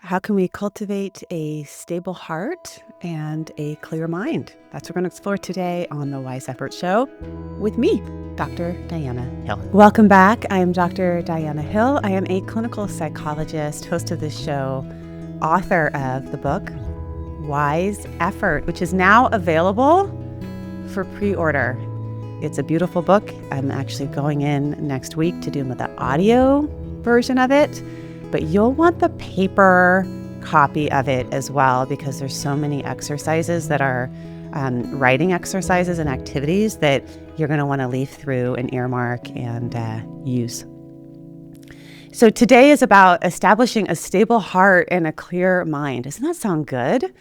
How can we cultivate a stable heart and a clear mind? That's what we're going to explore today on the Wise Effort Show with me, Dr. Diana Hill. Welcome back. I am Dr. Diana Hill. I am a clinical psychologist, host of this show, author of the book Wise Effort, which is now available for pre-order. It's a beautiful book. I'm actually going in next week to do the audio version of it. But you'll want the paper copy of it as well, because there's so many exercises that are writing exercises and activities that you're going to want to leaf through and earmark and use. So today is about establishing a stable heart and a clear mind. Doesn't that sound good?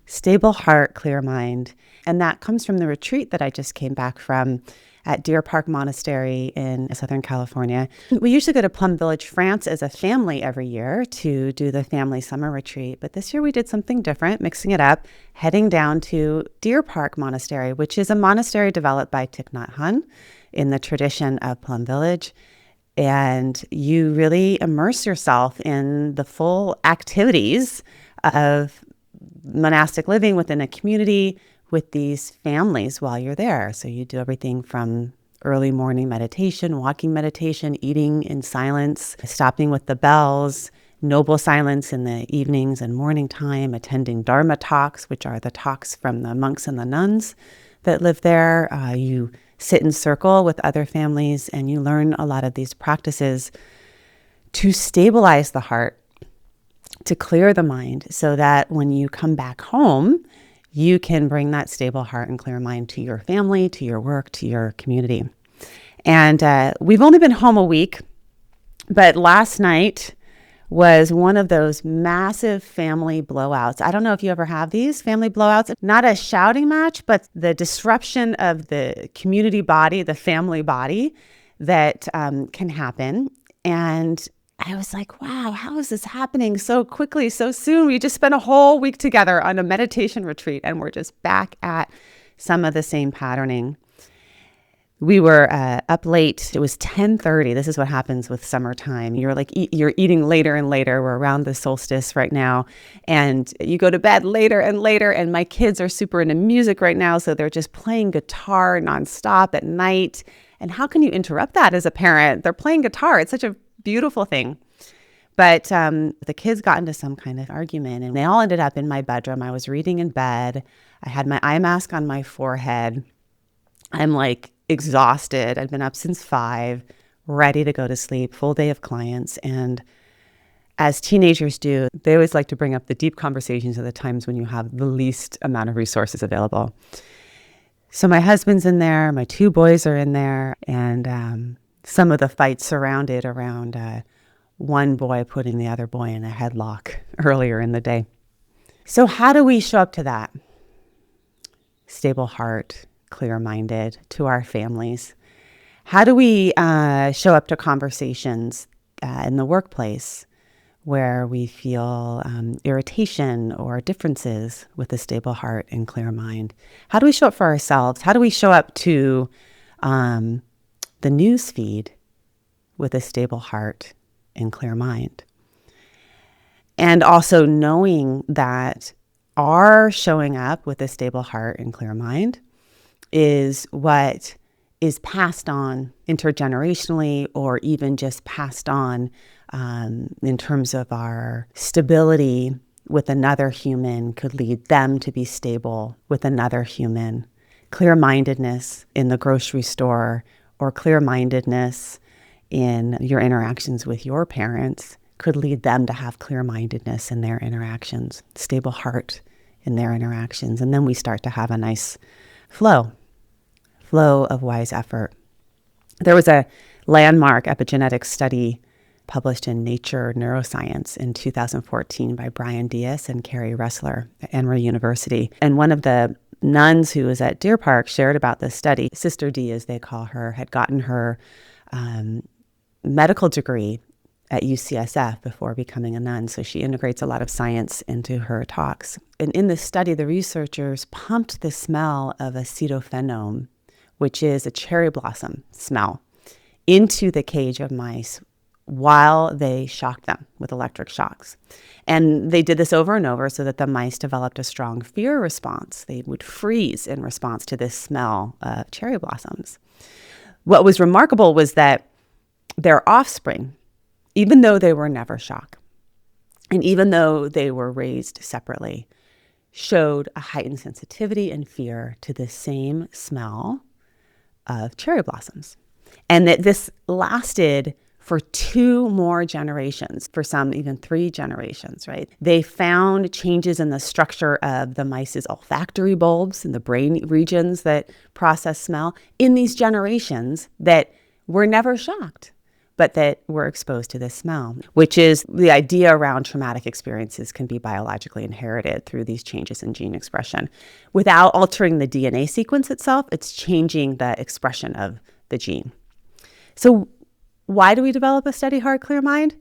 Stable heart, clear mind. And that comes from the retreat that I just came back from at Deer Park Monastery in Southern California. We usually go to Plum Village, France as a family every year to do the family summer retreat. But this year we did something different, mixing it up, heading down to Deer Park Monastery, which is a monastery developed by Thich Nhat Hanh in the tradition of Plum Village. And you really immerse yourself in the full activities of monastic living within a community with these families while you're there. So you do everything from early morning meditation, walking meditation, eating in silence, stopping with the bells, noble silence in the evenings and morning time, attending Dharma talks, which are the talks from the monks and the nuns that live there. You sit in circle with other families and you learn a lot of these practices to stabilize the heart, to clear the mind, so that when you come back home, you can bring that stable heart and clear mind to your family, to your work, to your community. And we've only been home a week, but last night was one of those massive family blowouts. I don't know if you ever have these family blowouts. Not a shouting match, but the disruption of the community body, the family body that can happen. And I was like, wow, how is this happening so quickly, so soon? We just spent a whole week together on a meditation retreat, and we're just back at some of the same patterning. We were up late. It was 10:30. This is what happens with summertime. You're you're eating later and later. We're around the solstice right now, and you go to bed later and later. And my kids are super into music right now, so they're just playing guitar nonstop at night. And how can you interrupt that as a parent? They're playing guitar. It's such a beautiful thing. But the kids got into some kind of argument and they all ended up in my bedroom. I was reading in bed. I had my eye mask on my forehead. I'm exhausted. I'd been up since 5, ready to go to sleep, full day of clients. And as teenagers do, they always like to bring up the deep conversations at the times when you have the least amount of resources available. So my husband's in there, my 2 boys are in there, and some of the fights surrounded around one boy putting the other boy in a headlock earlier in the day. So how do we show up to that? Stable heart, clear-minded, to our families. How do we show up to conversations in the workplace where we feel irritation or differences with a stable heart and clear mind? How do we show up for ourselves? How do we show up to the news feed with a stable heart and clear mind? And also knowing that our showing up with a stable heart and clear mind is what is passed on intergenerationally, or even just passed on in terms of our stability with another human, could lead them to be stable with another human. Clear-mindedness in the grocery store, or clear-mindedness in your interactions with your parents, could lead them to have clear-mindedness in their interactions, stable heart in their interactions. And then we start to have a nice flow of wise effort. There was a landmark epigenetic study published in Nature Neuroscience in 2014 by Brian Diaz and Carrie Ressler at Emory University. And one of the nuns who was at Deer Park shared about this study. Sister D, as they call her, had gotten her medical degree at UCSF before becoming a nun. So she integrates a lot of science into her talks. And in this study, the researchers pumped the smell of acetophenone, which is a cherry blossom smell, into the cage of mice while they shocked them with electric shocks. And they did this over and over so that the mice developed a strong fear response. They would freeze in response to this smell of cherry blossoms. What was remarkable was that their offspring, even though they were never shocked, and even though they were raised separately, showed a heightened sensitivity and fear to the same smell of cherry blossoms. And that this lasted for 2 more generations, for some even 3 generations, right? They found changes in the structure of the mice's olfactory bulbs in the brain regions that process smell in these generations that were never shocked, but that were exposed to this smell, which is the idea around traumatic experiences can be biologically inherited through these changes in gene expression. Without altering the DNA sequence itself, it's changing the expression of the gene. So why do we develop a steady heart, clear mind?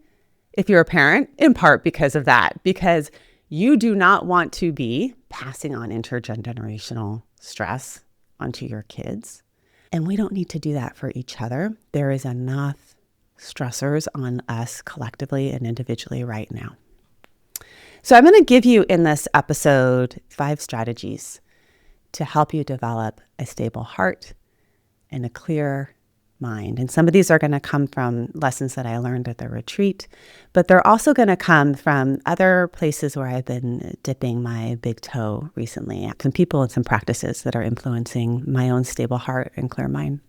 If you're a parent, in part because of that, because you do not want to be passing on intergenerational stress onto your kids. And we don't need to do that for each other. There is enough stressors on us collectively and individually right now. So I'm going to give you in this episode 5 strategies to help you develop a stable heart and a clear mind. And some of these are going to come from lessons that I learned at the retreat, but they're also going to come from other places where I've been dipping my big toe recently. Some people and some practices that are influencing my own stable heart and clear mind.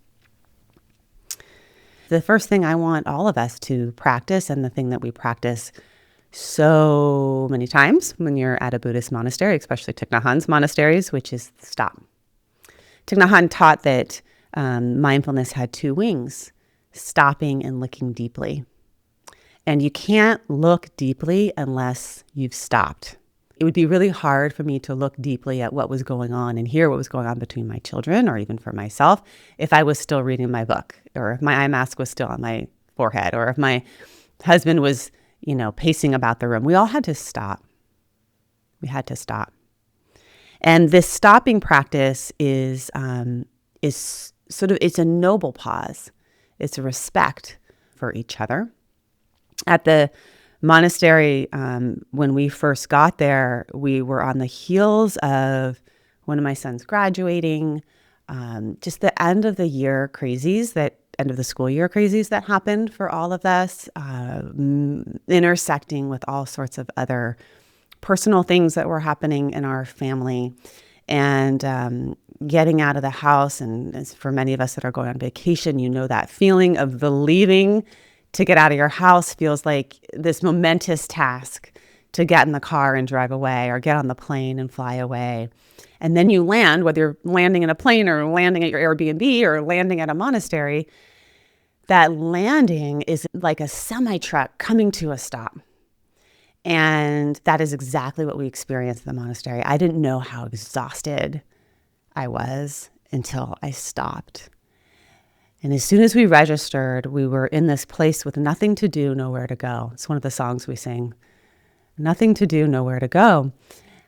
The first thing I want all of us to practice, and the thing that we practice so many times when you're at a Buddhist monastery, especially Thich Nhat Hanh's monasteries, which is stop. Thich Nhat Hanh taught that mindfulness had 2 wings, stopping and looking deeply. And you can't look deeply unless you've stopped. It would be really hard for me to look deeply at what was going on and hear what was going on between my children, or even for myself, if I was still reading my book, or if my eye mask was still on my forehead, or if my husband was, pacing about the room. We all had to stop. We had to stop. And this stopping practice is it's a noble pause. It's a respect for each other. At the monastery, when we first got there, we were on the heels of one of my sons graduating, just the end of the school year crazies that happened for all of us, intersecting with all sorts of other personal things that were happening in our family. And getting out of the house, and as for many of us that are going on vacation, that feeling of the leaving to get out of your house feels like this momentous task to get in the car and drive away, or get on the plane and fly away. And then you land, whether you're landing in a plane or landing at your Airbnb or landing at a monastery, that landing is like a semi-truck coming to a stop. And that is exactly what we experienced in the monastery. I didn't know how exhausted I was until I stopped. And as soon as we registered, we were in this place with nothing to do, nowhere to go. It's one of the songs we sing. Nothing to do, nowhere to go.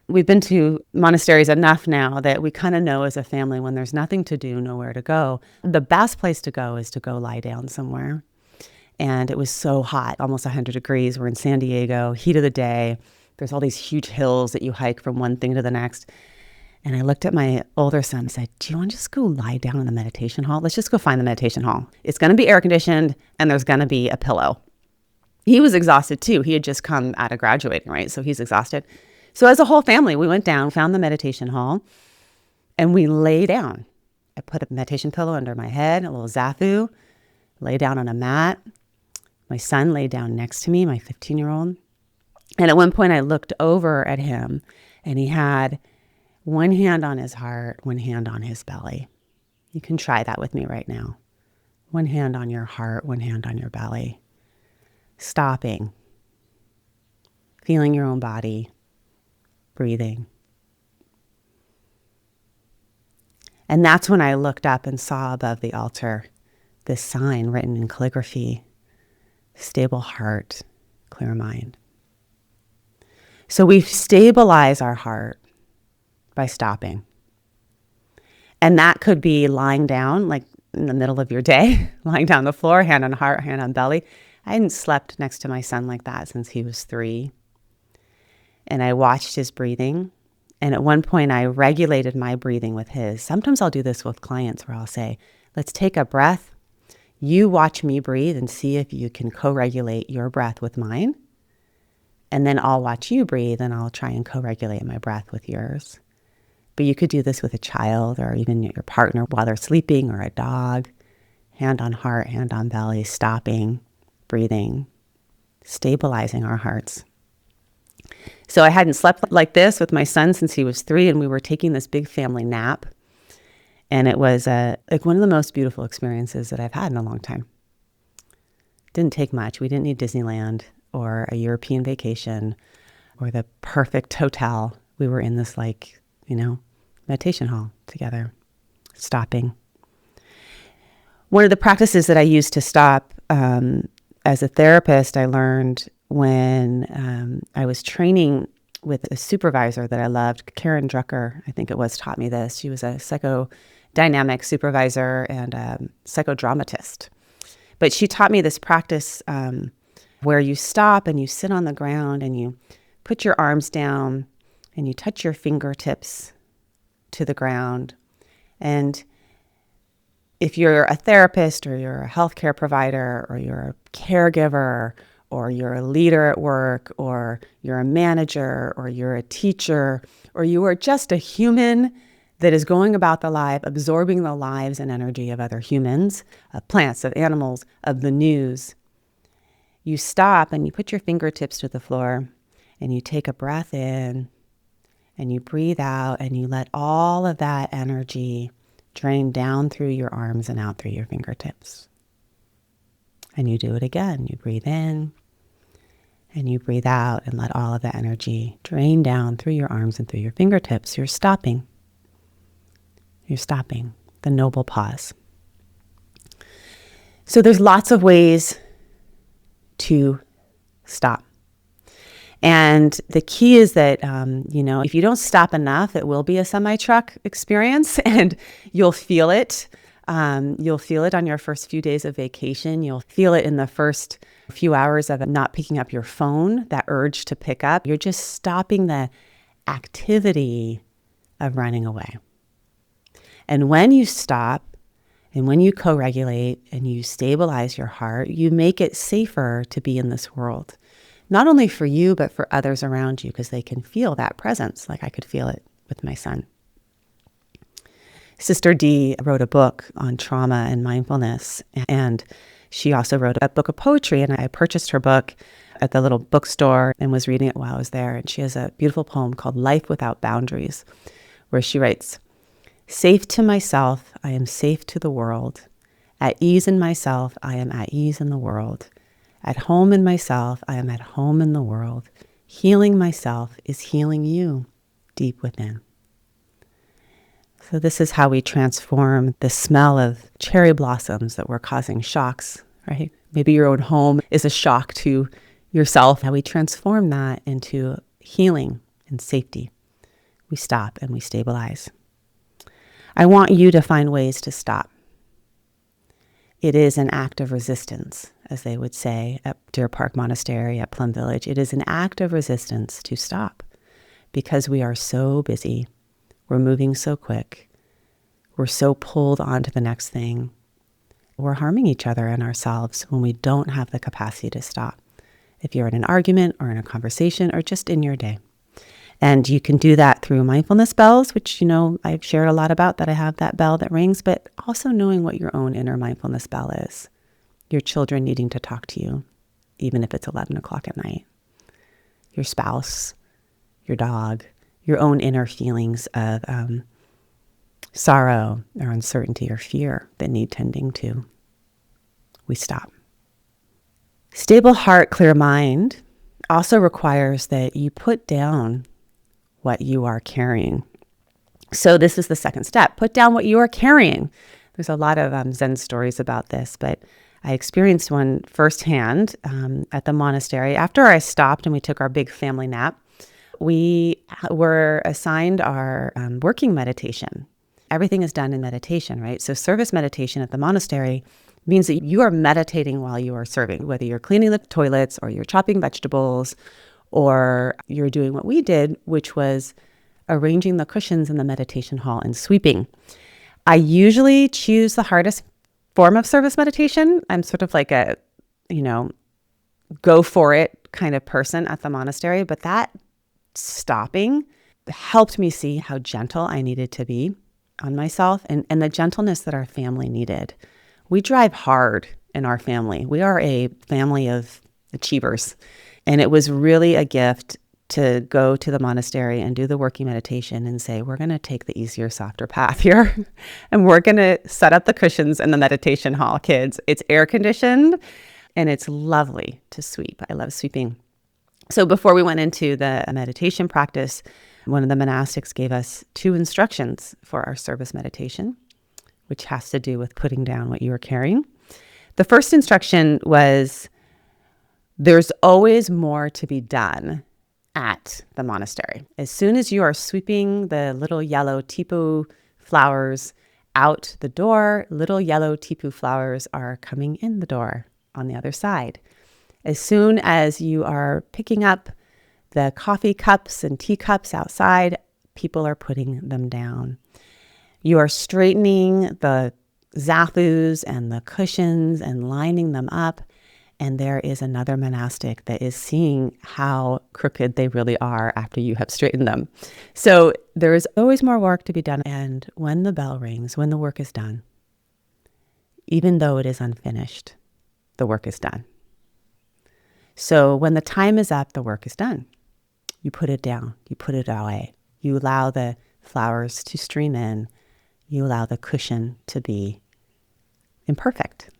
We've been to monasteries enough now that we kind of know as a family when there's nothing to do, nowhere to go. The best place to go is to go lie down somewhere. And it was so hot, almost 100 degrees. We're in San Diego, heat of the day. There's all these huge hills that you hike from one thing to the next. And I looked at my older son and said, do you want to just go lie down in the meditation hall? Let's just go find the meditation hall. It's going to be air conditioned and there's going to be a pillow. He was exhausted too. He had just come out of graduating, right? So he's exhausted. So as a whole family, we went down, found the meditation hall, and we lay down. I put a meditation pillow under my head, a little zafu, lay down on a mat. My son lay down next to me, my 15-year-old. And at one point I looked over at him and he had one hand on his heart, one hand on his belly. You can try that with me right now. One hand on your heart, one hand on your belly. Stopping. Feeling your own body. Breathing. And that's when I looked up and saw above the altar this sign written in calligraphy. Stable heart, clear mind. So we stabilize our heart by stopping. And that could be lying down, like in the middle of your day, lying down on the floor, hand on heart, hand on belly. I hadn't slept next to my son like that since he was 3. And I watched his breathing. And at one point, I regulated my breathing with his. Sometimes I'll do this with clients where I'll say, let's take a breath. You watch me breathe and see if you can co-regulate your breath with mine. And then I'll watch you breathe and I'll try and co-regulate my breath with yours. But you could do this with a child or even your partner while they're sleeping, or a dog. Hand on heart, hand on belly, stopping, breathing, stabilizing our hearts. So I hadn't slept like this with my son since he was 3, and we were taking this big family nap. And it was like one of the most beautiful experiences that I've had in a long time. Didn't take much. We didn't need Disneyland or a European vacation or the perfect hotel. We were in this meditation hall together, stopping. One of the practices that I used to stop as a therapist, I learned when I was training with a supervisor that I loved. Karen Drucker, I think it was, taught me this. She was a psychodynamic supervisor and a psychodramatist. But she taught me this practice where you stop and you sit on the ground and you put your arms down and you touch your fingertips to the ground. And if you're a therapist or you're a healthcare provider or you're a caregiver or you're a leader at work or you're a manager or you're a teacher or you are just a human that is going about the life, absorbing the lives and energy of other humans, of plants, of animals, of the news, you stop and you put your fingertips to the floor and you take a breath in and you breathe out and you let all of that energy drain down through your arms and out through your fingertips. And you do it again. You breathe in and you breathe out and let all of that energy drain down through your arms and through your fingertips. You're stopping. You're stopping. The noble pause. So there's lots of ways to stop. And the key is that, if you don't stop enough, it will be a semi-truck experience and you'll feel it. You'll feel it on your first few days of vacation. You'll feel it in the first few hours of not picking up your phone, that urge to pick up. You're just stopping the activity of running away. And when you stop and when you co-regulate and you stabilize your heart, you make it safer to be in this world. Not only for you, but for others around you, because they can feel that presence, like I could feel it with my son. Sister D wrote a book on trauma and mindfulness, and she also wrote a book of poetry, and I purchased her book at the little bookstore and was reading it while I was there. And she has a beautiful poem called Life Without Boundaries, where she writes, "Safe to myself, I am safe to the world. At ease in myself, I am at ease in the world. At home in myself, I am at home in the world. Healing myself is healing you deep within." So this is how we transform the smell of cherry blossoms that were causing shocks, right? Maybe your own home is a shock to yourself. How we transform that into healing and safety. We stop and we stabilize. I want you to find ways to stop. It is an act of resistance, as they would say at Deer Park Monastery, at Plum Village. It is an act of resistance to stop because we are so busy. We're moving so quick. We're so pulled on to the next thing. We're harming each other and ourselves when we don't have the capacity to stop. If you're in an argument or in a conversation or just in your day. And you can do that through mindfulness bells, which, I've shared a lot about, that I have that bell that rings, but also knowing what your own inner mindfulness bell is. Your children needing to talk to you, even if it's 11 o'clock at night. Your spouse, your dog, your own inner feelings of sorrow or uncertainty or fear that need tending to. We stop. Stable heart, clear mind also requires that you put down what you are carrying. So this is the second step. Put down what you are carrying. There's a lot of Zen stories about this, but I experienced one firsthand at the monastery. After I stopped and we took our big family nap, we were assigned our working meditation. Everything is done in meditation, right? So service meditation at the monastery means that you are meditating while you are serving, whether you're cleaning the toilets or you're chopping vegetables or you're doing what we did, which was arranging the cushions in the meditation hall and sweeping. I usually choose the hardest form of service meditation. I'm sort of like a, go for it kind of person at the monastery, but that stopping helped me see how gentle I needed to be on myself and the gentleness that our family needed. We drive hard in our family. We are a family of achievers. And it was really a gift to go to the monastery and do the working meditation and say, we're going to take the easier, softer path here. And we're going to set up the cushions in the meditation hall, kids. It's air conditioned and it's lovely to sweep. I love sweeping. So before we went into the meditation practice, one of the monastics gave us 2 instructions for our service meditation, which has to do with putting down what you are carrying. The first instruction was, there's always more to be done at the monastery. As soon as you are sweeping the little yellow tipu flowers out the door, little yellow tipu flowers are coming in the door on the other side. As soon as you are picking up the coffee cups and teacups outside, people are putting them down. You are straightening the zafus and the cushions and lining them up. And there is another monastic that is seeing how crooked they really are after you have straightened them. So there is always more work to be done. And when the bell rings, when the work is done, even though it is unfinished, the work is done. So when the time is up, the work is done. You put it down, you put it away. You allow the flowers to stream in. You allow the cushion to be imperfect.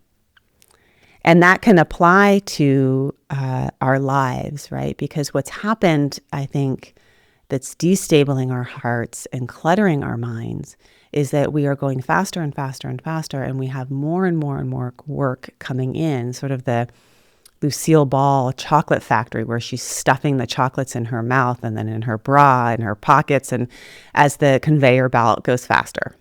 And that can apply to our lives, right? Because what's happened, I think, that's destabilizing our hearts and cluttering our minds is that we are going faster and faster and faster, and we have more and more and more work coming in, sort of the Lucille Ball chocolate factory where she's stuffing the chocolates in her mouth and then in her bra and her pockets, and as the conveyor belt goes faster.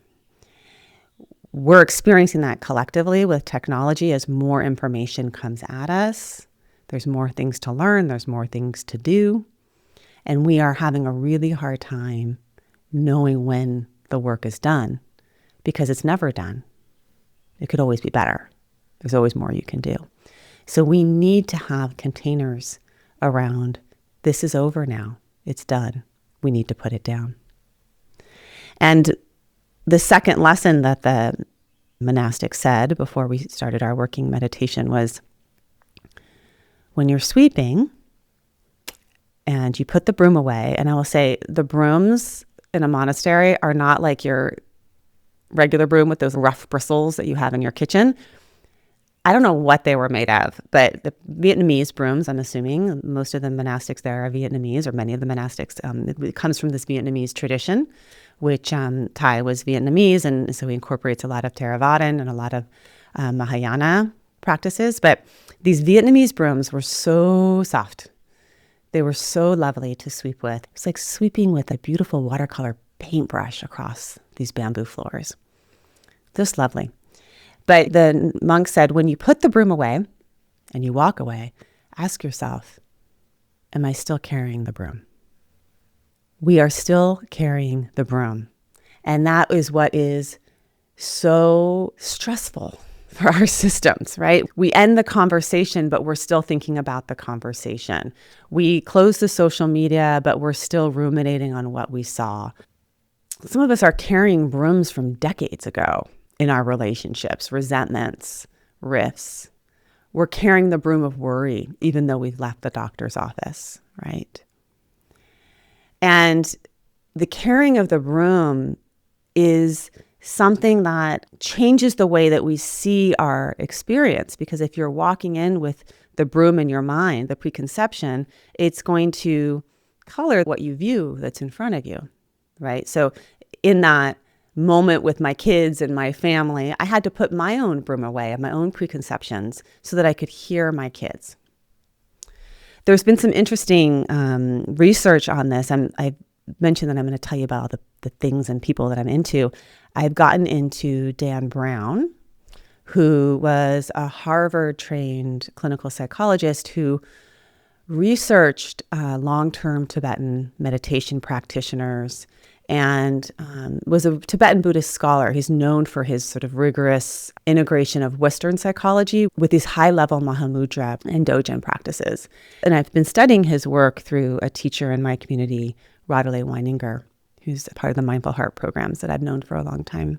We're experiencing that collectively with technology as more information comes at us. There's more things to learn. There's more things to do. And we are having a really hard time knowing when the work is done because it's never done. It could always be better. There's always more you can do. So we need to have containers around, this is over now. It's done. We need to put it down. And the second lesson that the monastic said before we started our working meditation was, when you're sweeping and you put the broom away, and I will say the brooms in a monastery are not like your regular broom with those rough bristles that you have in your kitchen. I don't know what they were made of, but the Vietnamese brooms, I'm assuming, most of the monastics there are Vietnamese, or many of the monastics, it comes from this Vietnamese tradition, which Thai was Vietnamese, and so he incorporates a lot of Theravadan and a lot of Mahayana practices. But these Vietnamese brooms were so soft. They were so lovely to sweep with. It's like sweeping with a beautiful watercolor paintbrush across these bamboo floors. Just lovely. But the monk said, when you put the broom away and you walk away, ask yourself, am I still carrying the broom? We are still carrying the broom. And that is what is so stressful for our systems, right? We end the conversation, but we're still thinking about the conversation. We close the social media, but we're still ruminating on what we saw. Some of us are carrying brooms from decades ago in our relationships, resentments, rifts. We're carrying the broom of worry, even though we've left the doctor's office, right? And the carrying of the broom is something that changes the way that we see our experience. Because if you're walking in with the broom in your mind, the preconception, it's going to color what you view that's in front of you, right? So in that moment with my kids and my family, I had to put my own broom away and my own preconceptions so that I could hear my kids. There's been some interesting research on this. I've mentioned that I'm going to tell you about the things and people that I'm into. I've gotten into Dan Brown, who was a Harvard-trained clinical psychologist who researched long-term Tibetan meditation practitioners and was a Tibetan Buddhist scholar. He's known for his sort of rigorous integration of Western psychology with these high-level Mahamudra and Dogen practices. And I've been studying his work through a teacher in my community, Radele Weininger, who's part of the Mindful Heart programs that I've known for a long time.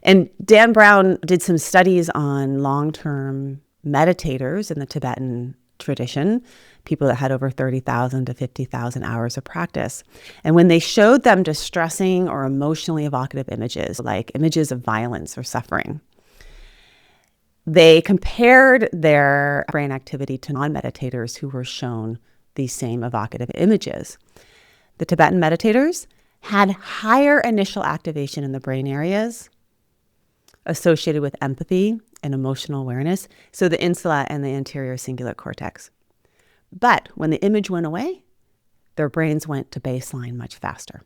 And Dan Brown did some studies on long-term meditators in the Tibetan tradition, people that had over 30,000 to 50,000 hours of practice. And when they showed them distressing or emotionally evocative images, like images of violence or suffering, they compared their brain activity to non-meditators who were shown these same evocative images. The Tibetan meditators had higher initial activation in the brain areas associated with empathy and emotional awareness, so the insula and the anterior cingulate cortex. But when the image went away, their brains went to baseline much faster.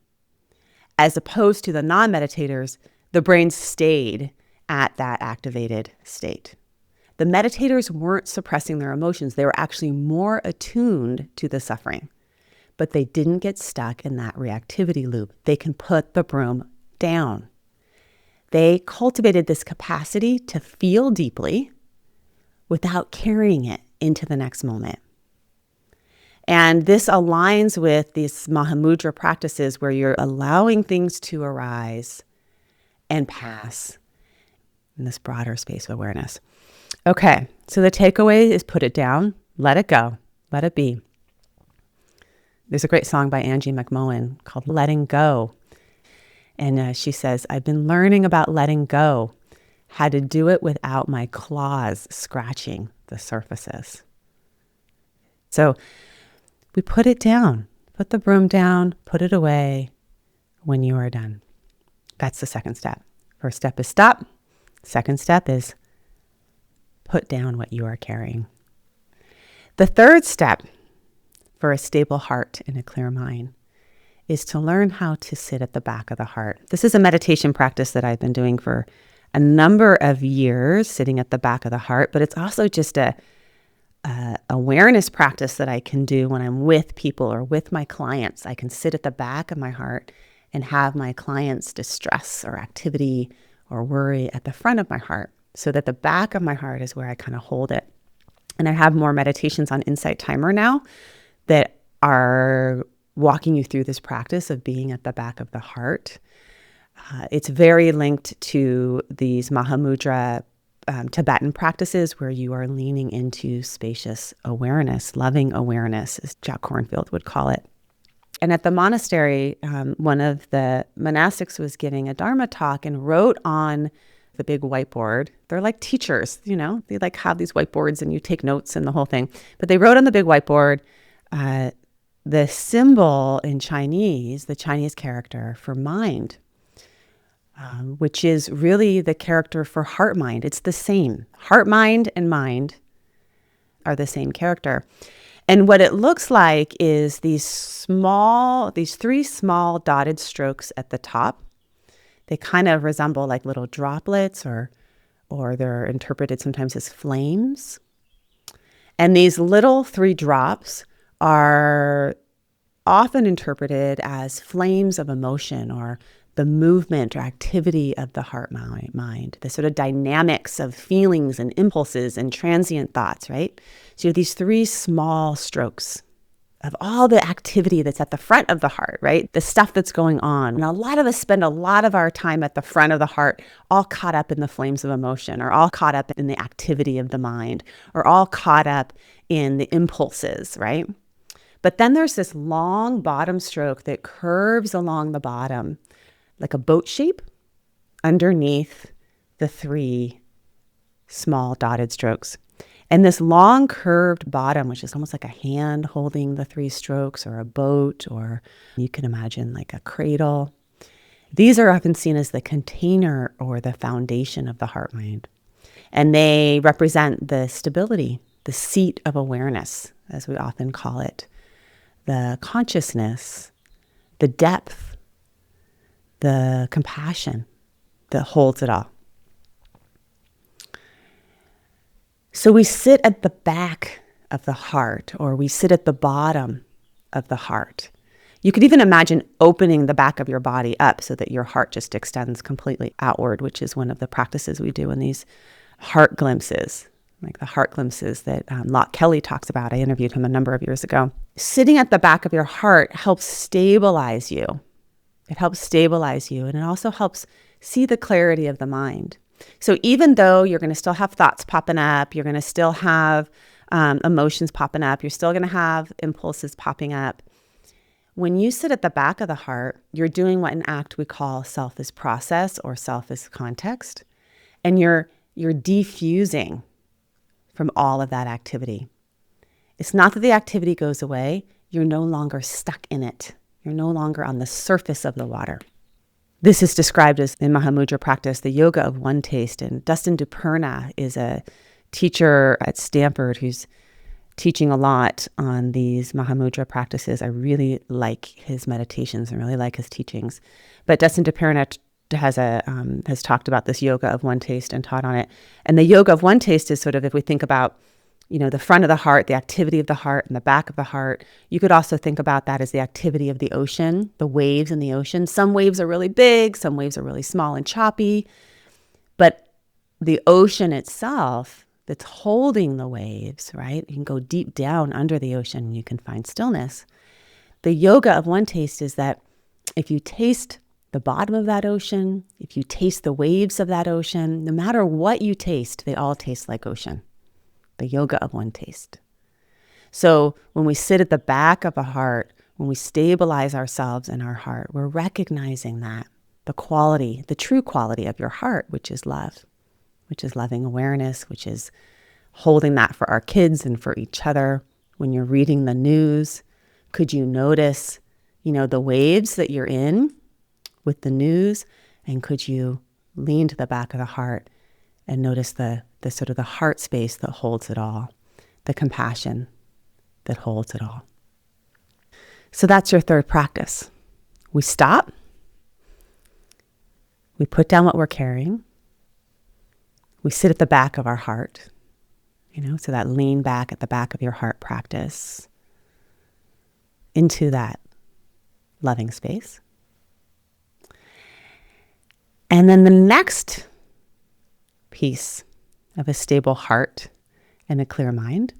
As opposed to the non-meditators, the brains stayed at that activated state. The meditators weren't suppressing their emotions. They were actually more attuned to the suffering, but they didn't get stuck in that reactivity loop. They can put the broom down. They cultivated this capacity to feel deeply without carrying it into the next moment. And this aligns with these Mahamudra practices where you're allowing things to arise and pass in this broader space of awareness. Okay, so the takeaway is put it down, let it go, let it be. There's a great song by Angie McMullen called Letting Go. And she says, I've been learning about letting go, how to do it without my claws scratching the surfaces. So we put it down, put the broom down, put it away when you are done. That's the second step. First step is stop. Second step is put down what you are carrying. The third step for a stable heart and a clear mind is to learn how to sit at the back of the heart. This is a meditation practice that I've been doing for a number of years, sitting at the back of the heart, but it's also just a awareness practice that I can do when I'm with people or with my clients. I can sit at the back of my heart and have my clients' distress or activity or worry at the front of my heart, so that the back of my heart is where I kind of hold it. And I have more meditations on Insight Timer now that are walking you through this practice of being at the back of the heart. It's very linked to these Mahamudra Tibetan practices where you are leaning into spacious awareness, loving awareness, as Jack Kornfield would call it. And at the monastery, one of the monastics was giving a Dharma talk and wrote on the big whiteboard. They're like teachers, you know, they like have these whiteboards and you take notes and the whole thing. But they wrote on the big whiteboard, the symbol in Chinese, the Chinese character for mind, which is really the character for heart mind. It's the same. Heart mind and mind are the same character. And what it looks like is these three small dotted strokes at the top. They kind of resemble like little droplets or they're interpreted sometimes as flames. And these little three drops are often interpreted as flames of emotion or the movement or activity of the heart mind, the sort of dynamics of feelings and impulses and transient thoughts, right? So you have these three small strokes of all the activity that's at the front of the heart, right? The stuff that's going on. And a lot of us spend a lot of our time at the front of the heart, all caught up in the flames of emotion, or all caught up in the activity of the mind, or all caught up in the impulses, right? But then there's this long bottom stroke that curves along the bottom like a boat shape underneath the three small dotted strokes. And this long curved bottom, which is almost like a hand holding the three strokes, or a boat, or you can imagine like a cradle. These are often seen as the container or the foundation of the heart mind. And they represent the stability, the seat of awareness, as we often call it, the consciousness, the depth, the compassion that holds it all. So we sit at the back of the heart, or we sit at the bottom of the heart. You could even imagine opening the back of your body up so that your heart just extends completely outward, which is one of the practices we do in these heart glimpses, like the heart glimpses that Locke Kelly talks about. I interviewed him a number of years ago. Sitting at the back of your heart helps stabilize you. It helps stabilize you, and it also helps see the clarity of the mind. So even though you're going to still have thoughts popping up, you're going to still have emotions popping up, you're still going to have impulses popping up, when you sit at the back of the heart, you're doing what in ACT we call self as process or self as context, and you're defusing from all of that activity. It's not that the activity goes away, you're no longer stuck in it. You're no longer on the surface of the water. This is described as, in Mahamudra practice, the yoga of one taste. And Dustin Duperna is a teacher at Stanford who's teaching a lot on these Mahamudra practices. I really like his meditations and really like his teachings. But Dustin Duperna has talked about this yoga of one taste and taught on it. And the yoga of one taste is sort of, if we think about, the front of the heart, the activity of the heart, and the back of the heart, you could also think about that as the activity of the ocean, the waves in the ocean. Some waves are really big, some waves are really small and choppy. But the ocean itself that's holding the waves, right? You can go deep down under the ocean and you can find stillness. The yoga of one taste is that if you taste the bottom of that ocean, if you taste the waves of that ocean, no matter what you taste, they all taste like ocean. The yoga of one taste. So when we sit at the back of a heart, when we stabilize ourselves in our heart, we're recognizing that the quality, the true quality of your heart, which is love, which is loving awareness, which is holding that for our kids and for each other. When you're reading the news, could you notice, the waves that you're in with the news? And could you lean to the back of the heart and notice the sort of the heart space that holds it all, the compassion that holds it all? So that's your third practice. We stop. We put down what we're carrying. We sit at the back of our heart, so that lean back at the back of your heart practice into that loving space. And then the next piece of a stable heart and a clear mind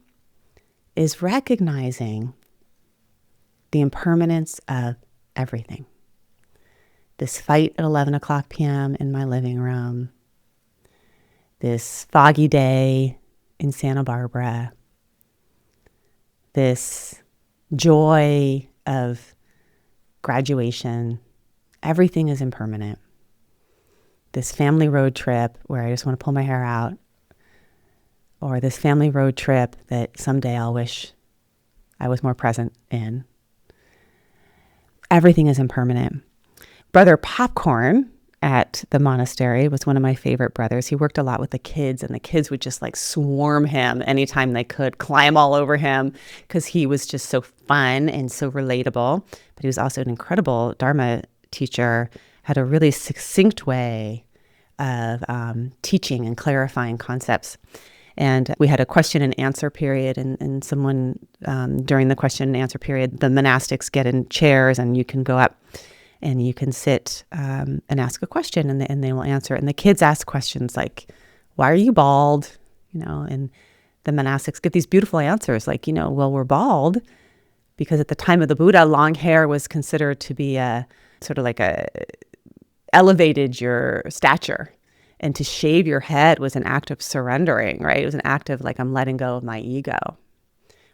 is recognizing the impermanence of everything. This fight at 11 o'clock p.m. in my living room, this foggy day in Santa Barbara, this joy of graduation, everything is impermanent. This family road trip where I just want to pull my hair out, or this family road trip that someday I'll wish I was more present in. Everything is impermanent. Brother Popcorn at the monastery was one of my favorite brothers. He worked a lot with the kids, and the kids would just swarm him anytime they could, climb all over him, because he was just so fun and so relatable. But he was also an incredible Dharma teacher, had a really succinct way of teaching and clarifying concepts. And we had a question and answer period, and someone during the question and answer period, the monastics get in chairs and you can go up and you can sit and ask a question, and they will answer it. And the kids ask questions like, why are you bald? And the monastics give these beautiful answers like, well, we're bald because at the time of the Buddha, long hair was considered to be elevated your stature. And to shave your head was an act of surrendering, right? It was an act of I'm letting go of my ego.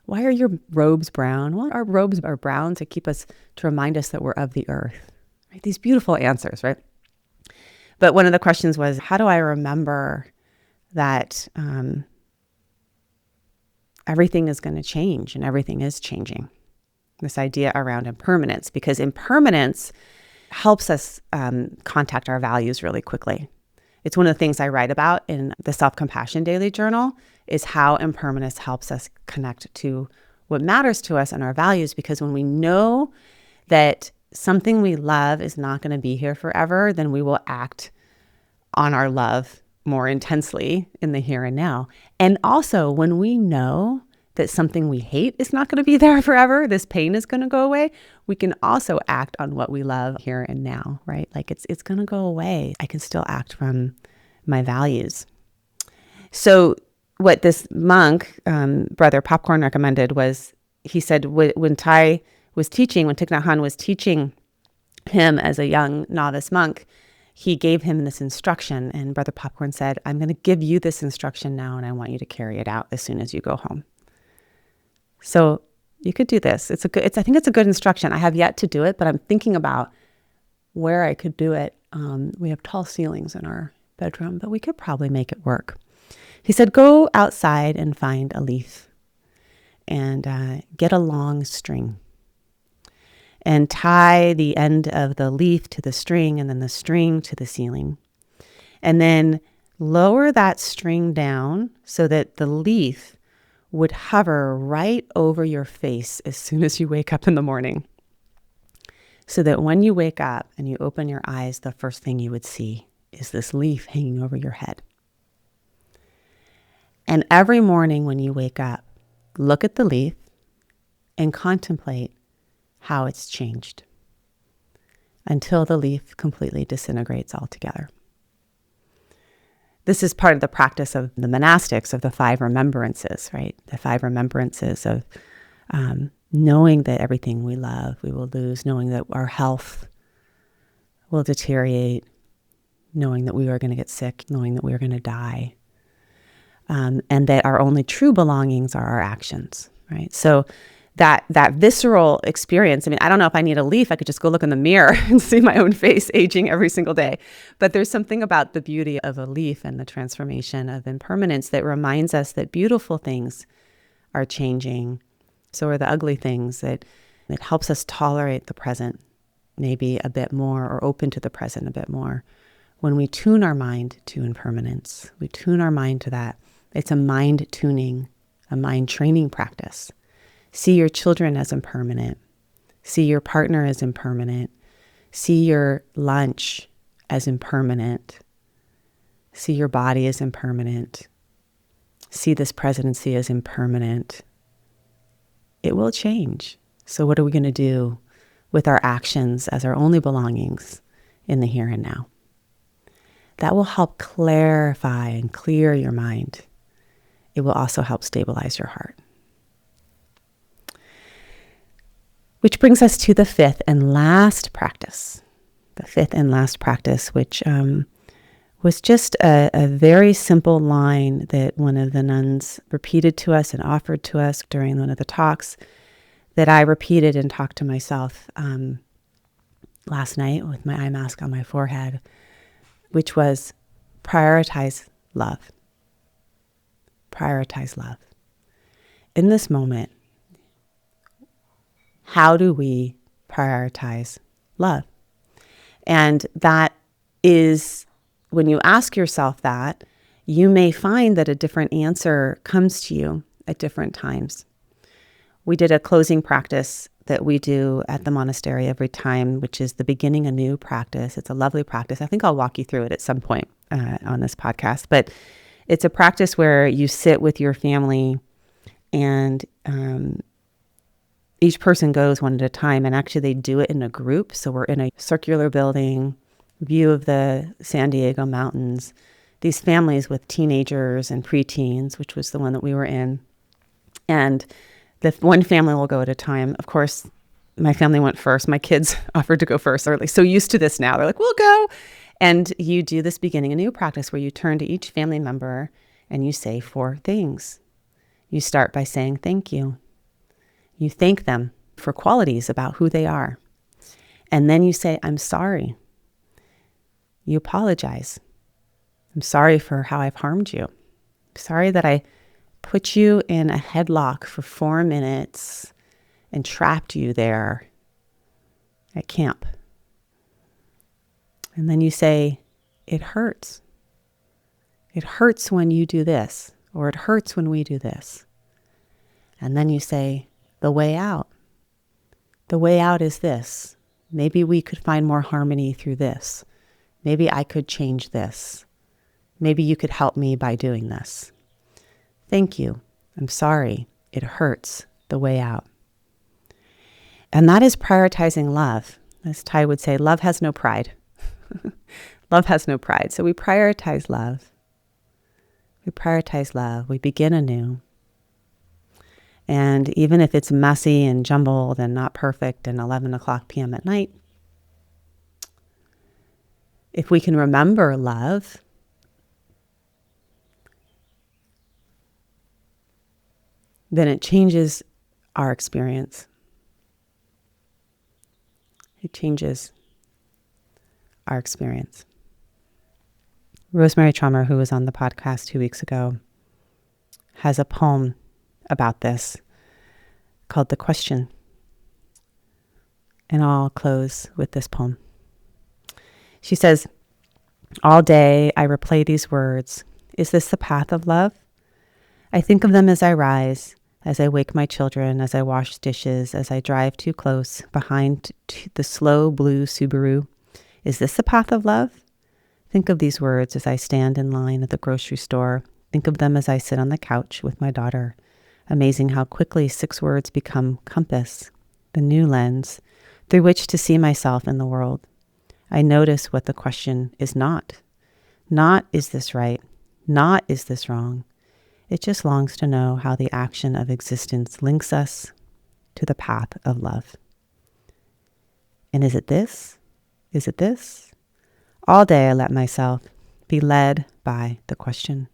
Why are your robes brown? Well, our robes are brown to remind us that we're of the earth. Right? These beautiful answers, right? But one of the questions was, how do I remember that everything is going to change and everything is changing? This idea around impermanence, because impermanence helps us contact our values really quickly. It's one of the things I write about in the Self-Compassion Daily Journal, is how impermanence helps us connect to what matters to us and our values. Because when we know that something we love is not going to be here forever, then we will act on our love more intensely in the here and now. And also, when we know that something we hate is not going to be there forever, this pain is going to go away, we can also act on what we love here and now, right? Like it's going to go away. I can still act from my values. So what this monk, Brother Popcorn, recommended was, he said when Thich Nhat Hanh was teaching him as a young novice monk, he gave him this instruction, and Brother Popcorn said, I'm going to give you this instruction now, and I want you to carry it out as soon as you go home. So you could do this. I think it's a good instruction. I have yet to do it, but I'm thinking about where I could do it. We have tall ceilings in our bedroom, but we could probably make it work. He said, go outside and find a leaf and get a long string and tie the end of the leaf to the string and then the string to the ceiling. And then lower that string down so that the leaf would hover right over your face as soon as you wake up in the morning. So that when you wake up and you open your eyes, the first thing you would see is this leaf hanging over your head. And every morning when you wake up, look at the leaf and contemplate how it's changed until the leaf completely disintegrates altogether. This is part of the practice of the monastics, of the 5 remembrances, right? The 5 remembrances of knowing that everything we love we will lose, knowing that our health will deteriorate, knowing that we are going to get sick, knowing that we are going to die, and that our only true belongings are our actions, right? So that visceral experience, I mean, I don't know if I need a leaf. I could just go look in the mirror and see my own face aging every single day. But there's something about the beauty of a leaf and the transformation of impermanence that reminds us that beautiful things are changing. So are the ugly things. That it helps us tolerate the present maybe a bit more, or open to the present a bit more. When we tune our mind to impermanence, we tune our mind to that. It's a mind tuning, a mind training practice. See your children as impermanent. See your partner as impermanent. See your lunch as impermanent. See your body as impermanent. See this presidency as impermanent. It will change. So what are we going to do with our actions as our only belongings in the here and now? That will help clarify and clear your mind. It will also help stabilize your heart. Which brings us to the 5th and last practice. The 5th and last practice, which was just a very simple line that one of the nuns repeated to us and offered to us during one of the talks, that I repeated and talked to myself last night with my eye mask on my forehead, which was prioritize love. Prioritize love. In this moment, how do we prioritize love? And that is, when you ask yourself that, you may find that a different answer comes to you at different times. We did a closing practice that we do at the monastery every time, which is the beginning a new practice. It's a lovely practice. I think I'll walk you through it at some point on this podcast. But it's a practice where you sit with your family and each person goes one at a time, and actually they do it in a group. So we're in a circular building, view of the San Diego mountains, these families with teenagers and preteens, which was the one that we were in. And the one family will go at a time. Of course, my family went first. My kids offered to go first. They're like so used to this now. They're like, we'll go. And you do this beginning a new practice where you turn to each family member and you say 4 things. You start by saying thank you. You thank them for qualities about who they are. And then you say, I'm sorry. You apologize. I'm sorry for how I've harmed you. I'm sorry that I put you in a headlock for 4 minutes and trapped you there at camp. And then you say, it hurts. It hurts when you do this, or it hurts when we do this. And then you say, the way out. The way out is this. Maybe we could find more harmony through this. Maybe I could change this. Maybe you could help me by doing this. Thank you. I'm sorry. It hurts. The way out. And that is prioritizing love. As Ty would say, love has no pride. Love has no pride. So we prioritize love. We prioritize love. We begin anew. And even if it's messy and jumbled and not perfect and 11 o'clock p.m. at night, if we can remember love, then it changes our experience. It changes our experience. Rosemary Trummer, who was on the podcast 2 weeks ago, has a poem about this called The Question. And I'll close with this poem. She says, all day I replay these words. Is this the path of love? I think of them as I rise, as I wake my children, as I wash dishes, as I drive too close behind the slow blue Subaru. Is this the path of love? Think of these words as I stand in line at the grocery store. Think of them as I sit on the couch with my daughter. Amazing how quickly 6 words become compass, the new lens through which to see myself in the world. I notice what the question is not. Not is this right? Not is this wrong? It just longs to know how the action of existence links us to the path of love. And is it this? Is it this? All day I let myself be led by the question.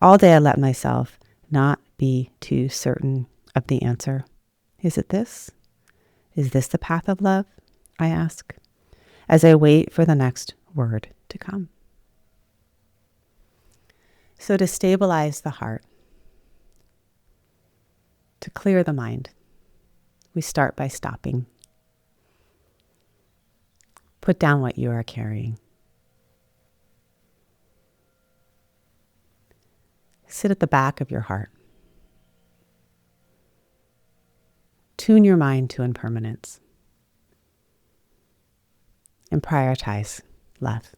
All day I let myself not be too certain of the answer. Is it this? Is this the path of love? I ask, as I wait for the next word to come. So to stabilize the heart, to clear the mind, we start by stopping. Put down what you are carrying. Sit at the back of your heart. Tune your mind to impermanence. And prioritize love.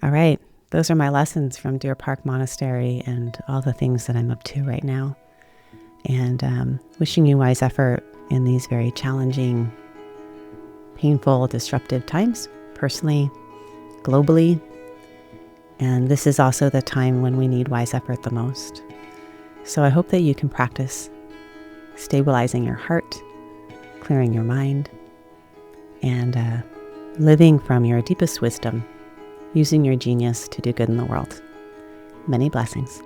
All right, those are my lessons from Deer Park Monastery and all the things that I'm up to right now. And wishing you wise effort in these very challenging, painful, disruptive times, personally, globally. And this is also the time when we need wise effort the most. So I hope that you can practice stabilizing your heart, clearing your mind, and living from your deepest wisdom, using your genius to do good in the world. Many blessings.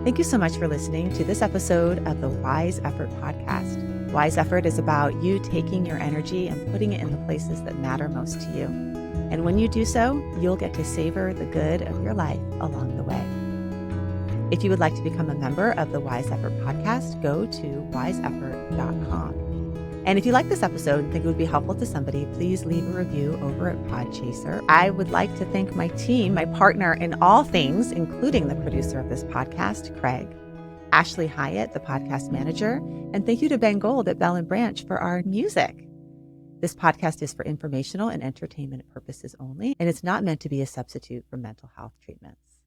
Thank you so much for listening to this episode of the Wise Effort podcast. Wise Effort is about you taking your energy and putting it in the places that matter most to you. And when you do so, you'll get to savor the good of your life along the way. If you would like to become a member of the Wise Effort podcast, go to wiseeffort.com. And if you like this episode and think it would be helpful to somebody, please leave a review over at Podchaser. I would like to thank my team, my partner in all things, including the producer of this podcast, Craig, Ashley Hyatt, the podcast manager, and thank you to Ben Gold at Bell & Branch for our music. This podcast is for informational and entertainment purposes only, and it's not meant to be a substitute for mental health treatments.